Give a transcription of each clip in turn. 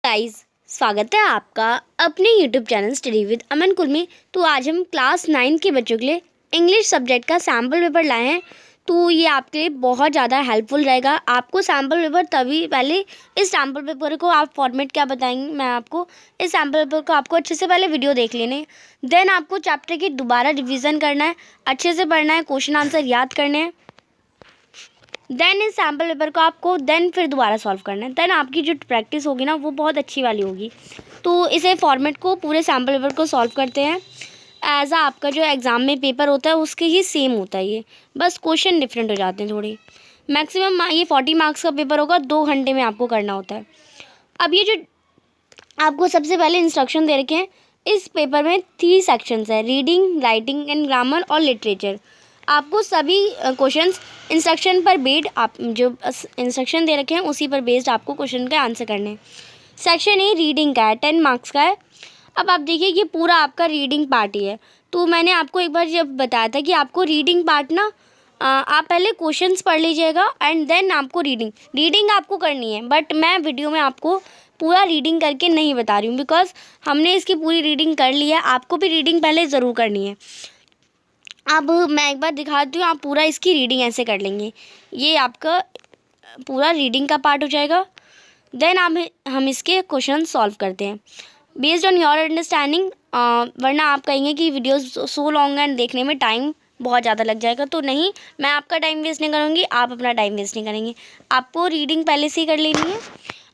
Guys, स्वागत है आपका अपने यूट्यूब चैनल स्टडी विद अमन कुल में। तो आज हम क्लास 9 के बच्चों के लिए इंग्लिश सब्जेक्ट का सैम्पल पेपर लाए हैं। तो ये आपके लिए बहुत ज़्यादा हेल्पफुल रहेगा। आपको सैम्पल पेपर तभी पहले इस सैम्पल पेपर को आप फॉर्मेट क्या बताएंगे, मैं आपको इस सैम्पल पेपर को आपको अच्छे से पहले वीडियो देख लेने, देन आपको चैप्टर की दोबारा रिविज़न करना है, अच्छे से पढ़ना है, क्वेश्चन आंसर याद करने हैं, देन इस सैम्पल पेपर को आपको फिर दोबारा सॉल्व करना है। देन आपकी जो प्रैक्टिस होगी ना वो बहुत अच्छी वाली होगी। तो इसे फॉर्मेट को पूरे सैम्पल पेपर को सॉल्व करते हैं एज आपका जो एग्ज़ाम में पेपर होता है उसके ही सेम होता है, ये बस क्वेश्चन डिफरेंट हो जाते हैं थोड़े। मैक्सिमम ये 40 मार्क्स का पेपर होगा, 2 घंटे में आपको करना होता है। अब ये जो आपको सबसे पहले इंस्ट्रक्शन दे रखे हैं, इस पेपर में 3 सेक्शंस है, रीडिंग, राइटिंग एंड ग्रामर और लिटरेचर। आपको सभी क्वेश्चंस इंस्ट्रक्शन पर बेस्ड, आप जो इंस्ट्रक्शन दे रखे हैं उसी पर बेस्ड आपको क्वेश्चन का आंसर करने हैं। सेक्शन ए रीडिंग का है, 10 मार्क्स का है। अब आप देखिए ये पूरा आपका रीडिंग पार्ट ही है। तो मैंने आपको एक बार जब बताया था कि आपको रीडिंग पार्ट ना आप पहले क्वेश्चंस पढ़ लीजिएगा एंड देन आपको रीडिंग आपको करनी है, बट मैं वीडियो में आपको पूरा रीडिंग करके नहीं बता रही हूँ बिकॉज हमने इसकी पूरी रीडिंग कर ली है। आपको भी रीडिंग पहले ज़रूर करनी है। अब मैं एक बार दिखाती हूँ, आप पूरा इसकी रीडिंग ऐसे कर लेंगे। ये आपका पूरा रीडिंग का पार्ट हो जाएगा। देन हम इसके क्वेश्चन सॉल्व करते हैं बेस्ड ऑन योर अंडरस्टैंडिंग। वरना आप कहेंगे कि वीडियोस सो लॉन्ग एंड देखने में टाइम बहुत ज़्यादा लग जाएगा, तो नहीं, मैं आपका टाइम वेस्ट नहीं करूँगी, आप अपना टाइम वेस्ट नहीं करेंगे। आपको रीडिंग पहले से ही कर लेनी है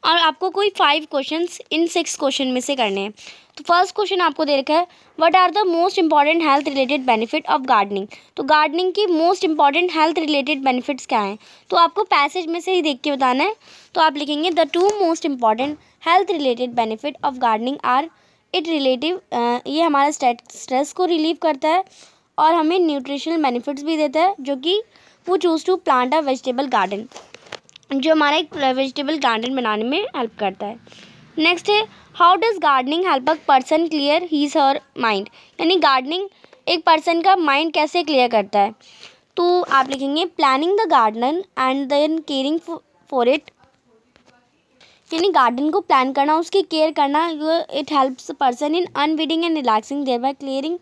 और आपको कोई 5 क्वेश्चंस इन 6 क्वेश्चन में से करने हैं। तो फर्स्ट क्वेश्चन आपको दे रखा है, what are the most important health related benefit of gardening. तो गार्डनिंग की most important health related benefits क्या हैं, तो आपको पैसेज में से ही देख के बताना है। तो आप लिखेंगे the 2 most important health related benefit of gardening are it relative. ये हमारा स्ट्रेस को रिलीव करता है और हमें न्यूट्रिशनल बेनिफिट्स भी देता है, जो कि वो choose to plant a vegetable garden, जो हमारा एक वेजिटेबल गार्डन बनाने में हेल्प करता है। नेक्स्ट है, how does gardening help a person clear his her mind. यानी गार्डनिंग एक पर्सन का माइंड कैसे क्लियर करता है। तो आप लिखेंगे planning the garden and then caring for it. यानी गार्डन को प्लान करना, उसकी केयर करना, it helps person in unwinding and relaxing thereby clearing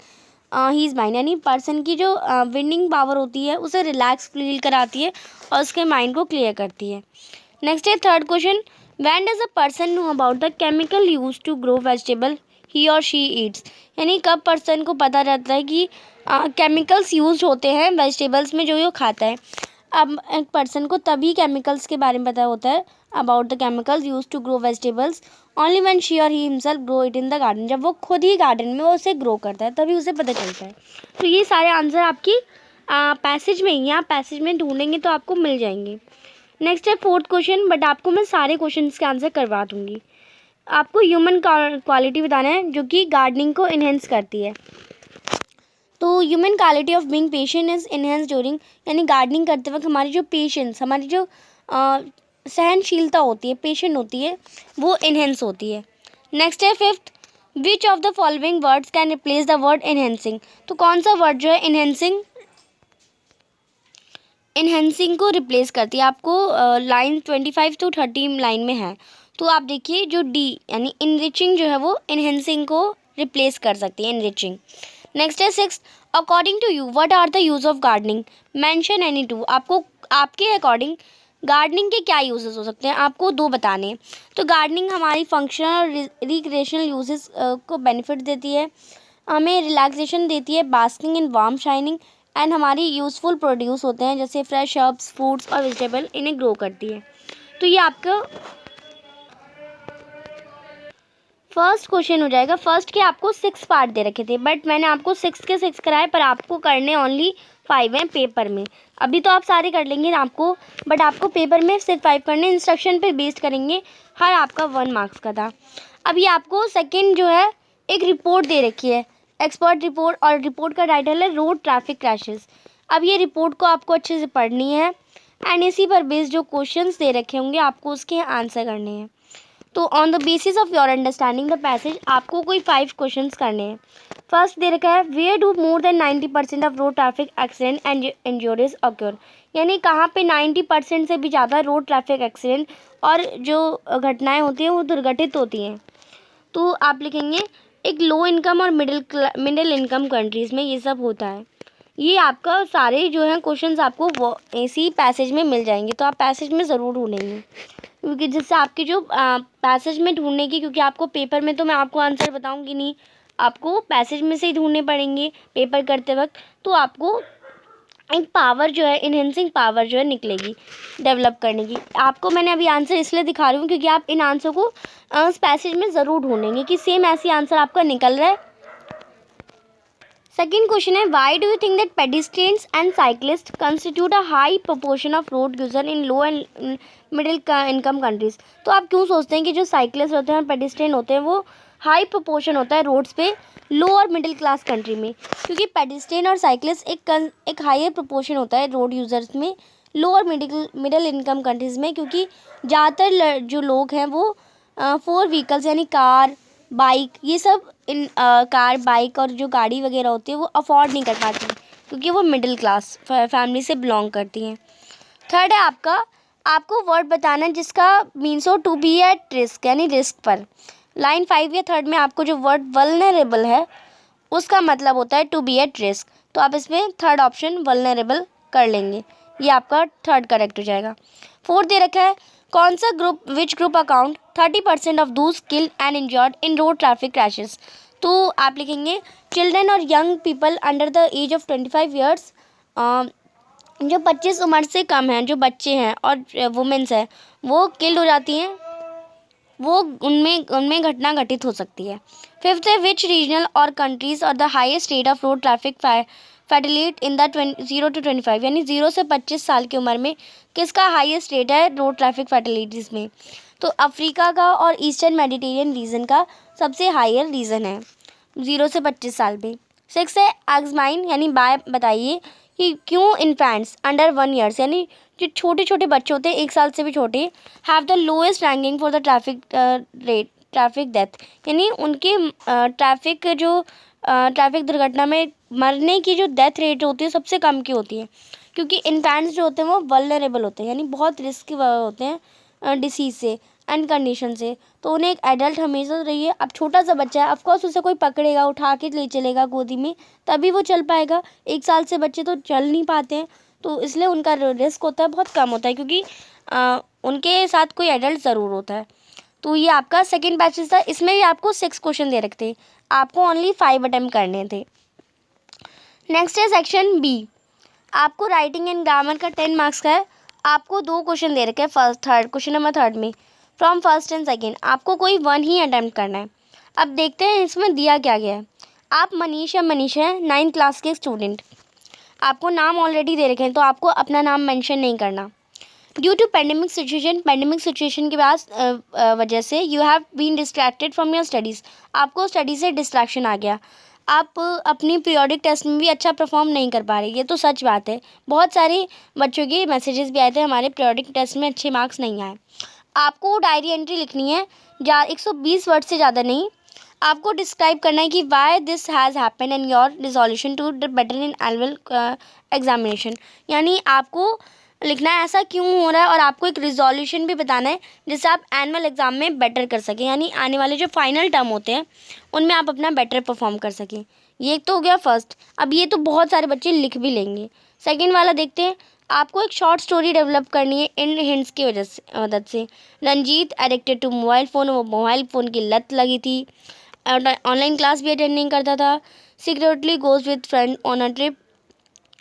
his mind. यानी पर्सन की जो विंडिंग पावर होती है उसे रिलैक्स फील कराती है और उसके माइंड को क्लियर करती है। नेक्स्ट है third question, when does a person know about the chemical use to grow vegetable he और शी ईट्स। यानी कब पर्सन को पता रहता है कि केमिकल्स यूज होते हैं वेजिटेबल्स में जो ये खाता है। अब एक पर्सन को तभी केमिकल्स के बारे में पता होता है, about the chemicals use to grow vegetables only when she और he himself grow it in the garden. जब वो खुद ही गार्डन में वो उसे ग्रो करता है तभी उसे पता चलता है। तो ये सारे आंसर आपकी पैसेज में ही हैं, आप पैसेज में ढूंढेंगे तो आपको मिल जाएंगे। नेक्स्ट है फोर्थ क्वेश्चन, बट आपको मैं सारे क्वेश्चन के आंसर करवा दूंगी। आपको ह्यूमन क्वालिटी बताना है जो कि गार्डनिंग को इन्हेंस करती है। तो human quality of being patient is enhance during. यानी गार्डनिंग करते वक्त हमारी जो पेशेंस, हमारी जो सहनशीलता होती है, पेशेंट होती है, वो इनहेंस होती है। नेक्स्ट है fifth, which of the following words can replace the word enhancing. तो कौन सा वर्ड जो है इनहेंसिंग को रिप्लेस करती है। आपको लाइन 25 to 30 लाइन में है। तो आप देखिए जो डी यानी इनरिचिंग जो है वो इनहेंसिंग को रिप्लेस कर सकती है, इनरिचिंग। नेक्स्ट है six, according to you what are the use of gardening, mention any two. आपको आपके अकॉर्डिंग गार्डनिंग के क्या यूजेस हो सकते हैं, आपको 2 बताने हैं। तो गार्डनिंग हमारी फंक्शनल और रिक्रिएशनल यूजेस को बेनिफिट देती है, हमें रिलैक्सेशन देती है, basking in warm shining, and हमारी यूज़फुल प्रोड्यूस होते हैं जैसे फ्रेश हर्ब्स, फ्रूट्स और वेजिटेबल, इन्हें ग्रो करती है। तो ये आपका फर्स्ट क्वेश्चन हो जाएगा। फर्स्ट के आपको 6 पार्ट दे रखे थे, बट मैंने आपको 6 के 6 कराए, पर आपको करने ओनली 5 हैं पेपर में। अभी तो आप सारे कर लेंगे आपको, बट आपको पेपर में सिर्फ 5 करने, इंस्ट्रक्शन पे बेस्ड करेंगे। हर आपका 1 मार्क्स का था। अभी आपको सेकेंड जो है एक रिपोर्ट दे रखी है, एक्सपर्ट रिपोर्ट, और रिपोर्ट का टाइटल है रोड ट्रैफिक क्रैशेस। अब ये रिपोर्ट को आपको अच्छे से पढ़नी है एंड इसी पर बेस्ड जो क्वेश्चंस दे रखे होंगे आपको उसके आंसर करने हैं। तो on the basis of your understanding the passage आपको कोई 5 क्वेश्चंस करने हैं। फर्स्ट दे रखा है where do more than 90% of road traffic accident and injuries occur, यानी कहाँ पे 90% से भी ज़्यादा रोड ट्रैफिक एक्सीडेंट और जो घटनाएं होती हैं वो दुर्घटित होती हैं। तो आप लिखेंगे एक लो इनकम और मिडिल इनकम कंट्रीज़ में ये सब होता है। ये आपका सारे जो हैं क्वेश्चंस आपको वो इसी पैसेज में मिल जाएंगे, तो आप पैसेज में ज़रूर ढूंढेंगे, क्योंकि जिससे आपकी जो पैसेज में ढूंढने की, क्योंकि आपको पेपर में तो मैं आपको आंसर बताऊंगी नहीं, आपको पैसेज में से ही ढूंढने पड़ेंगे पेपर करते वक्त, तो आपको एक पावर जो है इनहेंसिंग पावर जो है निकलेगी डेवलप करने की। आपको मैंने अभी आंसर इसलिए दिखा रही हूँ क्योंकि आप इन आंसर को इस पैसेज में ज़रूर ढूंढेंगे कि सेम ऐसी आंसर आपका निकल रहा है। सेकेंड क्वेश्चन है why do you think that pedestrians and cyclist constitute a high proportion of road user in low and middle income countries. तो आप क्यों सोचते हैं कि जो साइक्लिस्ट होते हैं और पेडिस्ट्रियन होते हैं वो हाई प्रोपोर्शन होता है रोड्स पे लो और मिडिल क्लास कंट्री में? क्योंकि पेडिस्ट्रियन और साइक्लिस्ट एक हायर प्रोपोर्शन होता है रोड यूजर्स में लो और मिडिल इनकम कंट्रीज़ में, क्योंकि ज़्यादातर जो लोग हैं वो 4 व्हीकल्स यानी कार बाइक ये सब इन कार बाइक और जो गाड़ी वगैरह होती है वो अफोर्ड नहीं कर पाती क्योंकि वो मिडिल क्लास फैमिली से बिलोंग करती हैं। थर्ड है आपको वर्ड बताना है जिसका मीन्स हो टू बी एट रिस्क, यानी रिस्क पर। लाइन 5 या थर्ड में आपको जो वर्ड वल्नरेबल है उसका मतलब होता है टू बी एट रिस्क, तो आप इसमें थर्ड ऑप्शन वल्नरेबल कर लेंगे, ये आपका थर्ड करेक्ट हो जाएगा। फोर्थ दे रखा है कौन सा group which group account 30% of those killed and injured in road traffic crashes. तो आप लिखेंगे चिल्ड्रन और young people under the age of 25 years, जो 25 उम्र से कम हैं, जो बच्चे हैं और वुमेंस हैं वो किल्ड हो जाती हैं, वो उनमें घटना घटित हो सकती है। फिफ्थ है विच रीजनल और कंट्रीज और the highest rate of road traffic fatality in the 0 to 25, यानी 0 से 25 साल की उम्र में किसका हाईएस्ट रेट है रोड ट्रैफिक फैटिलिटीज़ में? तो अफ्रीका का और ईस्टर्न मेडिटेरियन रीजन का सबसे हायर रीजन है 0 से 25 साल में। सिक्स है एग्जमाइन यानी बाय बताइए कि क्यों इन्फेंट्स अंडर 1 ईयर्स यानी जो छोटे छोटे बच्चे होते हैं 1 साल से भी छोटे have the lowest ranking for the traffic death, यानी उनके ट्रैफिक दुर्घटना में मरने की जो डेथ रेट होती है सबसे कम की होती है, क्योंकि इन्फेंट्स जो होते हैं वो वल्नरेबल होते हैं यानी बहुत रिस्क होते हैं डिसीज़ से एंड कंडीशन से, तो उन्हें एक एडल्ट हमेशा रहिए। अब छोटा सा बच्चा है ऑफकोर्स उसे कोई पकड़ेगा उठा के ले चलेगा गोदी में तभी वो चल पाएगा, 1 साल से बच्चे तो चल नहीं पाते हैं, तो इसलिए उनका रिस्क होता है बहुत कम होता है क्योंकि उनके साथ कोई एडल्ट ज़रूर होता है। तो ये आपका सेकेंड बैचेस था, इसमें भी आपको 6 क्वेश्चन दे रखे थे, आपको ओनली 5 अटैम्प्ट करने थे। नेक्स्ट है सेक्शन बी, आपको राइटिंग एंड ग्रामर का 10 मार्क्स का है, आपको 2 क्वेश्चन दे रखे हैं first third question number third में फ्रॉम फर्स्ट एंड सेकेंड, आपको कोई 1 ही अटैम्प्ट करना है। अब देखते हैं इसमें दिया क्या गया है। आप मनीष या मनीषा हैं 9th क्लास के स्टूडेंट, आपको नाम ऑलरेडी दे रखे हैं तो आपको अपना नाम मेंशन नहीं करना। ड्यू टू पैंडेमिक सिचुएशन के बाद वजह से you have been distracted from your studies, आपको स्टडी से डिस्ट्रैक्शन आ गया, आप अपनी पीरियोडिक टेस्ट में भी अच्छा परफॉर्म नहीं कर पा रहे, ये तो सच बात है। बहुत सारे बच्चों के मैसेजेस भी आए थे हमारे पीरियोडिक टेस्ट में अच्छे मार्क्स नहीं आए। आपको डायरी एंट्री लिखनी है 120 वर्ड से ज़्यादा नहीं, आपको डिस्क्राइब करना है कि why this has happen and your resolution to better in annual examination, यानी आपको लिखना है ऐसा क्यों हो रहा है और आपको एक रिजोल्यूशन भी बताना है जिससे आप एनुअल एग्ज़ाम में बेटर कर सकें, यानी आने वाले जो फाइनल टर्म होते हैं उनमें आप अपना बेटर परफॉर्म कर सकें। ये तो हो गया फर्स्ट, अब ये तो बहुत सारे बच्चे लिख भी लेंगे। सेकेंड वाला देखते हैं, आपको एक शॉर्ट स्टोरी डेवलप करनी है इन हिंट्स की मदद से। Ranjeet addicted to mobile phone, वो मोबाइल फ़ोन की लत लगी थी, ऑनलाइन क्लास भी अटेंड नहीं करता था, secretly goes with friend on a trip,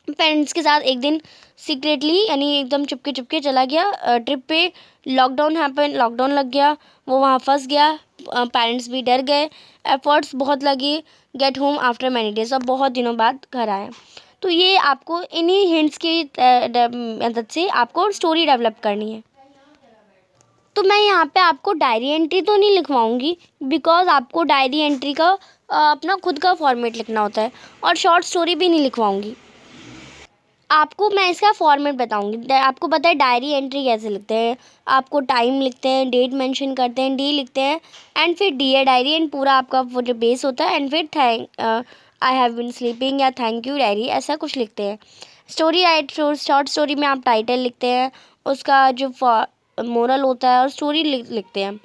parents के साथ एक दिन सीक्रेटली यानी एकदम चुपके चुपके चला गया ट्रिप पे, लॉकडाउन लग गया, वो वहाँ फंस गया, पेरेंट्स भी डर गए, एफर्ट्स बहुत लगे, get home after many days, अब बहुत दिनों बाद घर आए। तो ये आपको इन्हीं हिंट्स की मदद से आपको स्टोरी डेवलप करनी है। तो मैं यहाँ पे आपको डायरी एंट्री तो नहीं लिखवाऊंगी बिकॉज आपको डायरी एंट्री का अपना खुद का फॉर्मेट लिखना होता है, और शॉर्ट स्टोरी भी नहीं लिखवाऊंगी। आपको मैं इसका फॉर्मेट बताऊंगी। आपको पता है डायरी एंट्री कैसे लिखते हैं, आपको टाइम लिखते हैं, डेट मेंशन करते हैं, डी लिखते हैं, एंड फिर डियर डायरी, एंड पूरा आपका वो जो बेस होता है, एंड फिर आई हैव बीन स्लीपिंग या थैंक यू डायरी, ऐसा कुछ लिखते हैं। स्टोरी राइट, शॉर्ट स्टोरी में आप टाइटल लिखते हैं, उसका जो मोरल होता है, और स्टोरी लिखते हैं।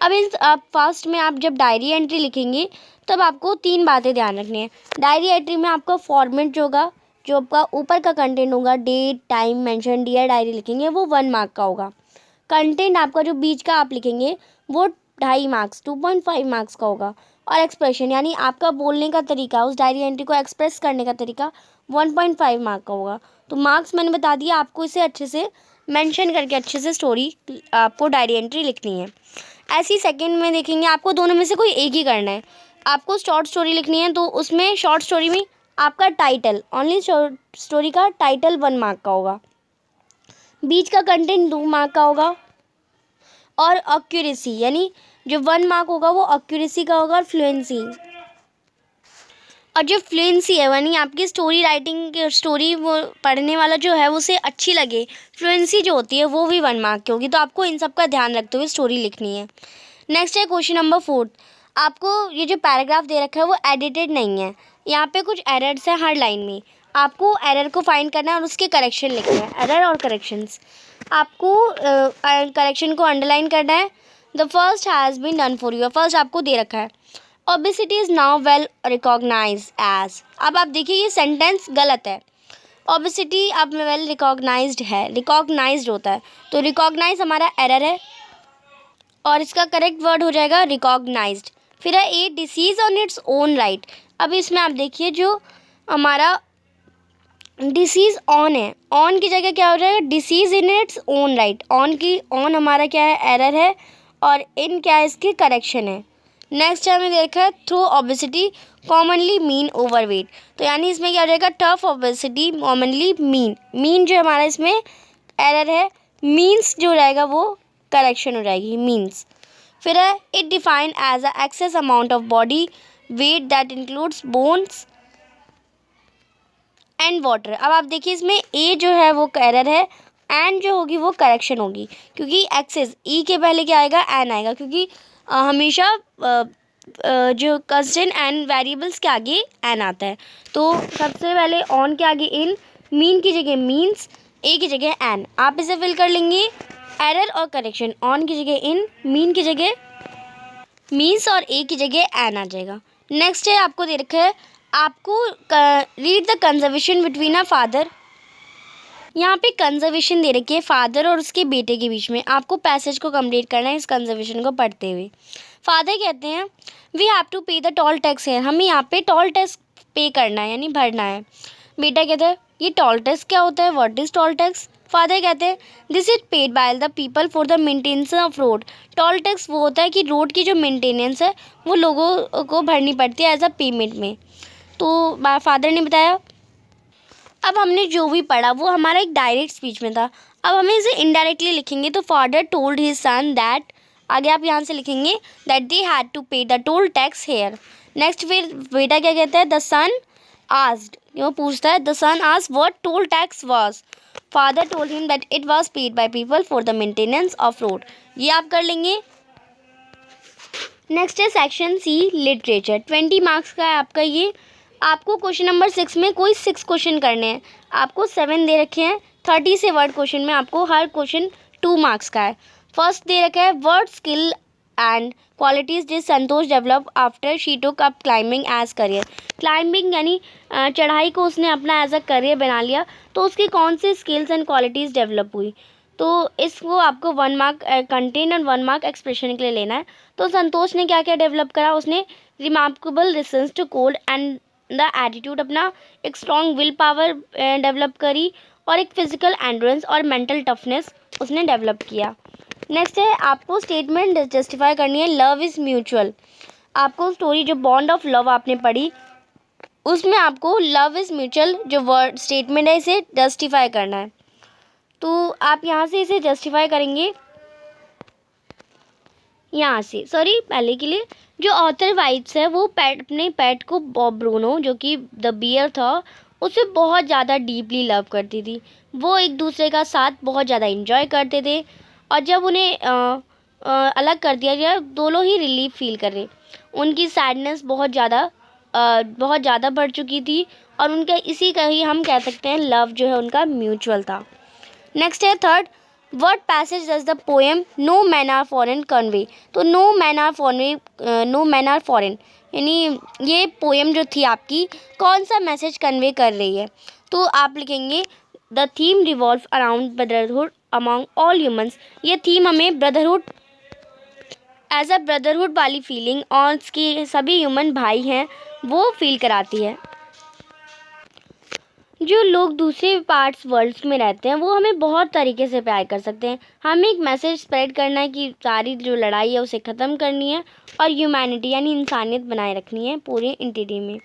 अब आप फास्ट में आप जब डायरी एंट्री लिखेंगे तब आपको 3 बातें ध्यान रखनी है। डायरी एंट्री में आपका फॉर्मेट जो होगा, जो आपका ऊपर का कंटेंट होगा, date, time mention, dear diary लिखेंगे, वो 1 मार्क का होगा। कंटेंट आपका जो बीच का आप लिखेंगे वो 2.5 मार्क्स, 2.5 मार्क्स का होगा। और एक्सप्रेशन यानी आपका बोलने का तरीका, उस डायरी एंट्री को एक्सप्रेस करने का तरीका 1.5 मार्क का होगा। तो मार्क्स मैंने बता दिया, आपको इसे अच्छे से मेंशन करके अच्छे से स्टोरी आपको डायरी एंट्री लिखनी है। ऐसी सेकंड में देखेंगे, आपको दोनों में से कोई एक ही करना है। आपको शॉर्ट स्टोरी लिखनी है तो उसमें शॉर्ट स्टोरी में आपका टाइटल, ओनली शॉर्ट स्टोरी का टाइटल 1 मार्क का होगा, बीच का कंटेंट 2 मार्क का होगा, और एक्यूरेसी यानी जो 1 मार्क होगा वो एक्यूरेसी का होगा, और फ्लुएंसी, और जो फ्लुएंसी है यानी आपकी स्टोरी राइटिंग, स्टोरी वो पढ़ने वाला जो है उसे अच्छी लगे, फ्लुएंसी जो होती है वो भी 1 मार्क की होगी। तो आपको इन सब का ध्यान रखते हुए स्टोरी लिखनी है। नेक्स्ट है क्वेश्चन नंबर 4। आपको ये जो पैराग्राफ दे रखा है वो एडिटेड नहीं है, यहाँ पे कुछ एरर्स हैं हर लाइन में। आपको एरर को फाइंड करना है और उसके करेक्शन लिखना है, एरर और करेक्शंस। आपको करेक्शन को अंडरलाइन करना है। The first has been done for you, first आपको दे रखा है। Obesity is now well recognise as. अब आप देखिए ये सेंटेंस गलत है। ओबेसिटी अब वेल रिकॉग्नाइज्ड है, रिकॉग्नाइज्ड होता है, तो रिकॉग्नाइज हमारा एरर है और इसका करेक्ट वर्ड हो जाएगा रिकॉग्नाइज्ड। फिर है a disease on its own right. अब इसमें आप देखिए जो हमारा डिसीज़ ऑन है, ऑन की जगह क्या हो जाएगा, disease in its own right. On की ऑन हमारा क्या है, एरर है, और इन क्या है, इसकी करेक्शन है। नेक्स्ट हमें देखा है through obesity commonly mean overweight, तो यानी इसमें क्या हो जाएगा, tough obesity commonly mean, mean जो हमारा इसमें एरर है, मीन्स जो रहेगा वो करेक्शन हो जाएगी, मीन्स। फिर है it defined as a excess amount of body weight that includes bones and water. अब आप देखिए इसमें ए जो है वो एरर है, एंड जो होगी वो करेक्शन होगी, क्योंकि एक्सेस ई के पहले क्या आएगा, एन आएगा, क्योंकि हमेशा जो कंस्टेंट एंड वेरिएबल्स के आगे एन आता है। तो सबसे पहले ऑन के आगे इन, मीन की जगह मीन्स, ए की जगह एन। आप इसे फिल कर लेंगे एरर और करेक्शन, ऑन की जगह इन, मीन की जगह मीन्स, और ए की जगह एन आ जाएगा। नेक्स्ट है आपको दे रखा है, आपको read the conservation between a father. यहाँ पे कंजर्वेशन दे रखी है फादर और उसके बेटे के बीच में, आपको पैसेज को कंप्लीट करना है इस कंजर्वेशन को पढ़ते हुए। फादर कहते हैं we have to pay the toll tax है, हमें यहाँ पे टोल टैक्स पे करना है यानी भरना है। बेटा कहता है ये टोल टैक्स क्या होता है, what is toll tax. Father कहते हैं this is paid by the people for the maintenance of road. Toll tax वो होता है कि रोड की जो मेंटेनेंस है वो लोगों को भरनी पड़ती है एज अ पेमेंट में। तो फादर ने बताया। अब हमने जो भी पढ़ा वो हमारा एक डायरेक्ट स्पीच में था, अब हमें इसे इनडायरेक्टली लिखेंगे। तो father told his son that, आगे आप यहाँ से लिखेंगे that they had to pay the toll tax here. Next फिर बेटा क्या कहता है, द सन आस्क्ड, वो पूछता है the son asked what toll tax was. Father told him that it was paid by people for the maintenance of road. ये आप कर लेंगे। नेक्स्ट है सेक्शन सी लिटरेचर, 20 मार्क्स का है आपका ये। आपको क्वेश्चन नंबर 6 में कोई 6 क्वेश्चन करने हैं, आपको 7 दे रखे हैं। 30 से वर्ड क्वेश्चन में आपको हर क्वेश्चन 2 मार्क्स का है। फर्स्ट दे रखा है word skill and qualities did Santosh develop after she took up climbing as career. Climbing यानी चढ़ाई को उसने अपना एज अ करियर बना लिया, तो उसकी कौन सी स्किल्स एंड क्वालिटीज़ डेवलप हुई। तो इसको आपको 1 मार्क कंटेंट और 1 मार्क एक्सप्रेशन के लिए लेना है। तो संतोष ने क्या क्या डेवलप करा, उसने remarkable resistance to cold and the attitude, अपना एक स्ट्रॉन्ग विल पावर डेवलप करी, और एक फिजिकल एंड्योरेंस और मेंटल टफनेस उसने डेवलप किया। नेक्स्ट है आपको स्टेटमेंट जस्टिफाई करनी है, लव इज़ म्यूचुअल। आपको स्टोरी जो बॉन्ड ऑफ लव आपने पढ़ी उसमें आपको लव इज़ म्यूचुअल जो वर्ड स्टेटमेंट है इसे जस्टिफाई करना है। तो आप यहाँ से इसे जस्टिफाई करेंगे, यहाँ से सॉरी पहले के लिए जो ऑथर वाइफ्स है वो पेट, अपने पेट को बॉब ब्रूनो जो कि द बियर था उसे बहुत ज़्यादा डीपली लव करती थी। वो एक दूसरे का साथ बहुत ज़्यादा इंजॉय करते थे, और जब उन्हें अलग कर दिया गया, दोनों ही रिलीफ फील कर रहे। उनकी सैडनेस बहुत ज़्यादा बढ़ चुकी थी, और उनका इसी का ही हम कह सकते हैं लव जो है उनका म्यूचुअल था। नेक्स्ट है third, what passage does the poem no man are foreign convey. तो नो मैन आर फॉरेन यानी ये पोएम जो थी आपकी कौन सा मैसेज कन्वे कर रही है। तो आप लिखेंगे the theme revolve around brotherhood among all humans. ये थीम हमें ब्रदरहुड एज अ ब्रदरहुड वाली फीलिंग और उसकी सभी ह्यूमन भाई हैं वो फील कराती है। जो लोग दूसरे पार्ट्स वर्ल्ड्स में रहते हैं वो हमें बहुत तरीके से प्यार कर सकते हैं। हमें एक मैसेज स्प्रेड करना है कि सारी जो लड़ाई है उसे ख़त्म करनी है और ह्यूमैनिटी यानी इंसानियत बनाए रखनी है पूरी एंटिटी में।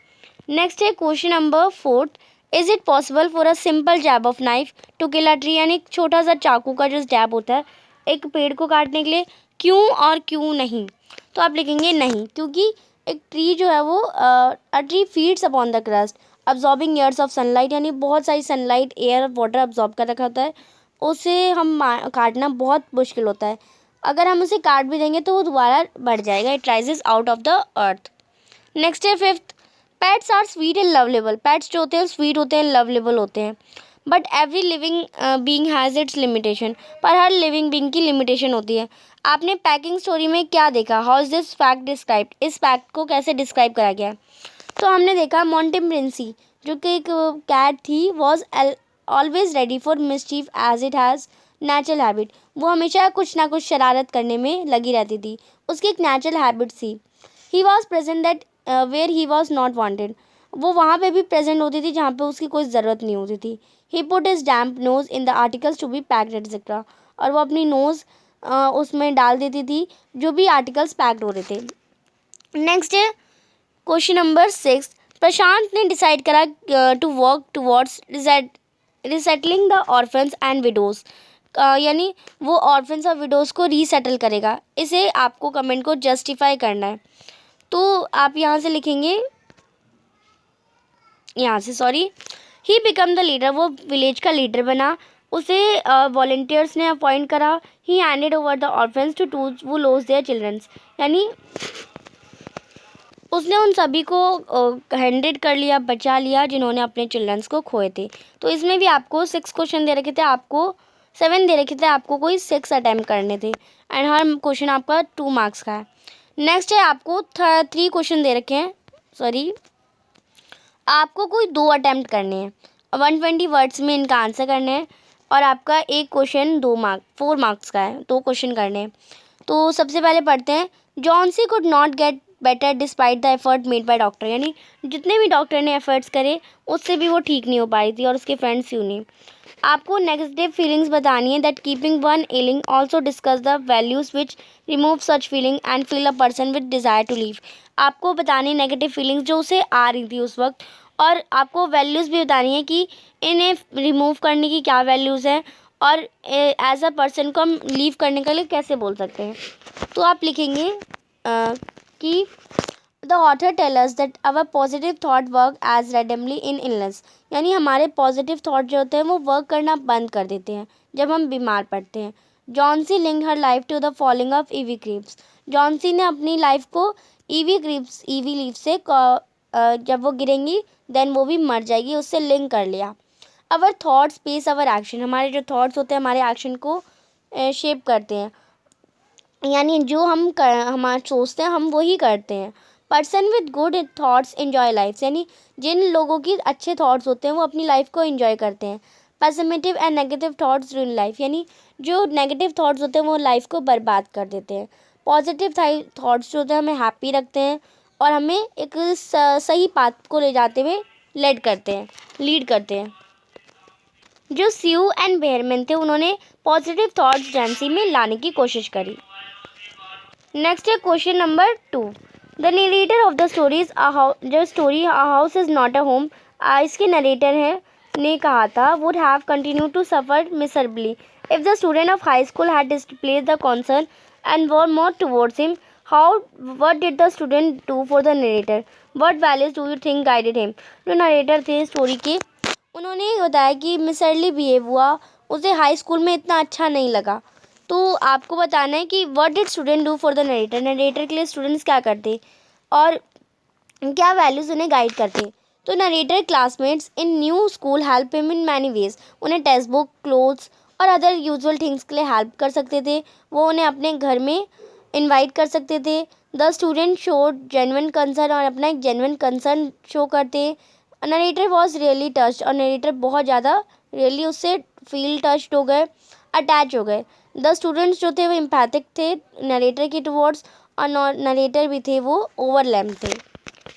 नेक्स्ट है question number 4, is it possible for a simple jab of knife to kill a tree. यानी एक छोटा सा चाकू का जो जैब होता है एक पेड़ को काटने के लिए, क्यों और क्यों नहीं। तो आप लिखेंगे नहीं, क्योंकि एक ट्री जो है वो a tree feeds upon the crust absorbing years of sunlight, यानी बहुत सारी सनलाइट एयर और वाटर अब्जॉर्ब कर रखा होता है, उसे हम काटना बहुत मुश्किल होता है। अगर हम उसे काट भी देंगे तो वो दोबारा बढ़ जाएगा, it rises out of the earth. Next है fifth, pets are sweet and lovable. Pets जो होते हैं स्वीट होते हैं, लवलेबल होते हैं, but every living being has its limitation. पर हर लिविंग बीइंग की लिमिटेशन होती है। आपने पैकिंग स्टोरी में क्या देखा, how is this fact described, इस फैक्ट को कैसे डिस्क्राइब करा गया है। तो हमने देखा मोंटेमरेंसी जो कि एक कैट थी was always ready for mischief as it has natural habit. वो हमेशा कुछ ना कुछ शरारत करने में लगी रहती थी, उसकी एक नेचुरल हैबिट थी। He was present that where he was not wanted. वो वहाँ पे भी प्रेजेंट होती थी जहाँ पे उसकी कोई ज़रूरत नहीं होती थी। He put his damp nose in the articles to be packed etcetera. और वो अपनी नोज़ उसमें डाल देती थी जो भी आर्टिकल्स पैक्ड हो रहे थे। नेक्स्ट है क्वेश्चन नंबर 6, प्रशांत ने डिसाइड करा to work towards resettling the orphans and widows. यानी वो ऑर्फन्स और विडोज़ को रीसेटल करेगा। इसे आपको कमेंट को जस्टिफाई करना है। तो आप यहाँ से लिखेंगे, ही बिकम द लीडर, वो विलेज का लीडर बना, उसे वॉल्टियर्स ने अपॉइंट करा। He handed over the orphans to वो लॉस देयर चिल्ड्रंस। यानी उसने उन सभी को हैंडेड कर लिया, बचा लिया जिन्होंने अपने चिल्ड्रंस को खोए थे। तो इसमें भी आपको 6 क्वेश्चन दे रखे थे, आपको 7 दे रखे थे, आपको कोई 6 अटैम्प्ट करने थे, एंड हर क्वेश्चन आपका 2 मार्क्स का है। नेक्स्ट है आपको 3 क्वेश्चन दे रखे हैं, आपको कोई 2 अटैम्प्ट करने हैं, 120 वर्ड्स में इनका आंसर करने हैं, और आपका एक क्वेश्चन 4 मार्क्स का है, 2 क्वेश्चन करने हैं। तो सबसे पहले पढ़ते हैं, Johnsy could not get better despite the effort made by doctor. यानी जितने भी डॉक्टर ने एफर्ट्स करे उससे भी वो ठीक नहीं हो पाई थी, और उसके फ्रेंड्स क्यों नहीं। आपको नेगेटिव फीलिंग्स बतानी है, that keeping one ailing also discuss the values which remove such feeling and fill a person with desire to leave. आपको बतानी नेगेटिव फीलिंग्स जो उसे आ रही थी उस वक्त, और आपको वैल्यूज़ भी बतानी है कि इन्हें रिमूव करने की क्या वैल्यूज़ हैं, और एज अ पर्सन को हम लीव करने के लिए कैसे बोल सकते हैं। तो आप लिखेंगे कि the author tell us that our positive thought work as remedy in illness. यानी हमारे पॉजिटिव थाट जो होते हैं वो वर्क करना बंद कर देते हैं जब हम बीमार पड़ते हैं। Johnsy link her life to the falling of ivy creeps. Johnsy ने अपनी लाइफ को ईवी लीफ से जब वो गिरेंगी देन वो भी मर जाएगी, उससे लिंक कर लिया। अवर थाट्स बेस अवर एक्शन। हमारे जो थाट्स होते हैं हमारे एक्शन को शेप करते हैं, यानी जो हम हमारे सोचते हैं हम वही करते हैं। Person with good thoughts enjoy life. यानी जिन लोगों की अच्छे थाट्स होते हैं वो अपनी लाइफ को एंजॉय करते हैं। Positive and negative thoughts रूइन life. यानी जो नेगेटिव थाट्स होते हैं वो लाइफ को बर्बाद कर देते हैं। पॉजिटिव थाट्स जो होते हैं हमें हैप्पी रखते हैं और हमें एक सही पाथ को ले जाते हुए लीड करते हैं। जो स्यू एंड बेयरमैन थे उन्होंने पॉजिटिव थाट्स जॉन्सी में लाने की कोशिश करी। नेक्स्ट है question number 2, the narrator of the stories जो story a house is not a home, इसके नरेटर है ने कहा था would have continue to suffer miserably if the student of high school had displayed the concern and warmer towards him how what did the student do for the narrator, what values do you think guided him. जो narrator थे story के, उन्होंने बताया कि मिसरली behave हुआ, उसे high school में इतना अच्छा नहीं लगा। तो आपको बताना है कि what did student do for the narrator, narrator के लिए स्टूडेंट्स क्या करते और क्या वैल्यूज़ उन्हें गाइड करते। तो narrator classmates in new school help him in many ways, उन्हें टेक्स्ट बुक, क्लोथ्स और अदर यूजुअल थिंग्स के लिए हेल्प कर सकते थे। वो उन्हें अपने घर में इनवाइट कर सकते थे। The student showed genuine concern, और अपना एक जेन्युइन कंसर्न शो करते। नरेटर वॉज रियली टच्ड, और नरेटर बहुत ज़्यादा रियली उससे फील टच्ड हो गए, अटैच हो गए। द स्टूडेंट्स जो थे वो एम्पैथिक थे नरेटर के टुवर्ड्स, और नरेटर भी थे वो ओवरलैम थे।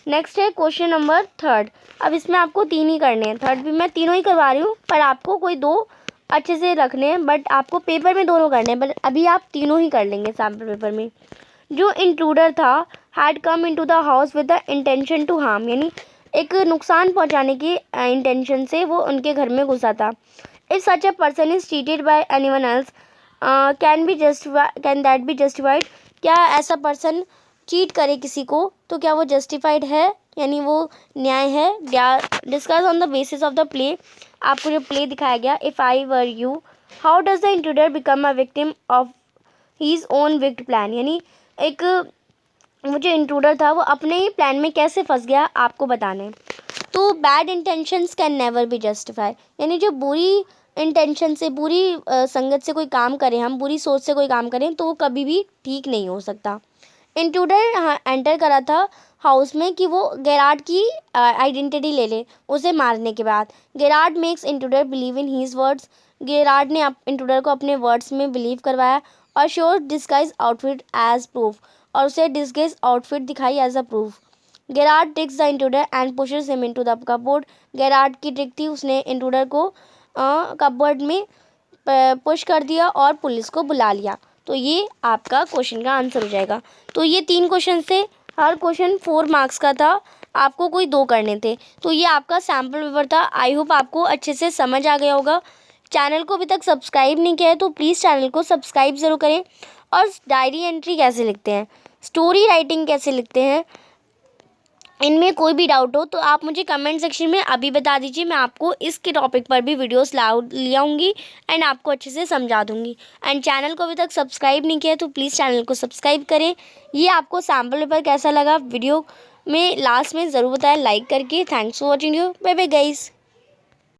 नेक्स्ट है क्वेश्चन नंबर 3। अब इसमें आपको 3 ही करने हैं, थर्ड भी मैं तीनों ही करवा रही हूँ, पर आपको कोई 2 अच्छे से रखने हैं, बट आपको पेपर में दोनों करने हैं, बट अभी आप तीनों ही कर लेंगे सैम्पल पेपर में। जो इंट्रूडर था had come into the house with the intention to harm, यानी एक नुकसान पहुंचाने की इंटेंशन से वो उनके घर में घुसा था। If such a person is cheated bye anyone else, can that be justified, क्या ऐसा पर्सन चीट करे किसी को तो क्या वो जस्टिफाइड है, यानी वो न्याय है। Discuss on the basis of the play, आपको जो प्ले दिखाया गया, if I were you, how does the intruder become a victim of his own wicked plan, यानी एक वो जो इंट्रूडर था वो अपने ही प्लान में कैसे फंस गया, आपको बताना है। तो bad intentions can never be justify, यानी जो बुरी इंटेंशन से, बुरी संगत से कोई काम करें, हम बुरी सोच से कोई काम करें तो वो कभी भी ठीक नहीं हो सकता। इंट्रूडर एंटर करा था हाउस में कि वो गेरार्ड की आइडेंटिटी ले ले उसे मारने के बाद। Gerard makes intruder believe in his words, Gerard ने इंट्रूडर को अपने वर्ड्स में बिलीव करवाया, और शोर डिस्गाइज आउटफिट एज प्रूफ, और उसे डिस्गाइज आउटफिट दिखाई as a proof. Gerard takes the intruder and pushes him into the cupboard, Gerard की ट्रिक थी, उसने इंट्रूडर को कपबोर्ड में पुश कर दिया और पुलिस को बुला लिया। तो ये आपका क्वेश्चन का आंसर हो जाएगा। तो ये 3 क्वेश्चन थे, हर क्वेश्चन 4 मार्क्स का था, आपको कोई 2 करने थे। तो ये आपका सैम्पल पेपर था। आई होप आपको अच्छे से समझ आ गया होगा। चैनल को अभी तक सब्सक्राइब नहीं किया है तो प्लीज़ चैनल को सब्सक्राइब ज़रूर करें। और डायरी एंट्री कैसे लिखते हैं, स्टोरी राइटिंग कैसे लिखते हैं, इनमें कोई भी डाउट हो तो आप मुझे कमेंट सेक्शन में अभी बता दीजिए, मैं आपको इसके टॉपिक पर भी वीडियोस ले आऊँगी एंड आपको अच्छे से समझा दूँगी। एंड चैनल को अभी तक सब्सक्राइब नहीं किया है तो प्लीज़ चैनल को सब्सक्राइब करें। ये आपको सैम्पल पेपर कैसा लगा वीडियो में लास्ट में ज़रूर बताएं लाइक करके। Thanks for watching you, bye bye guys.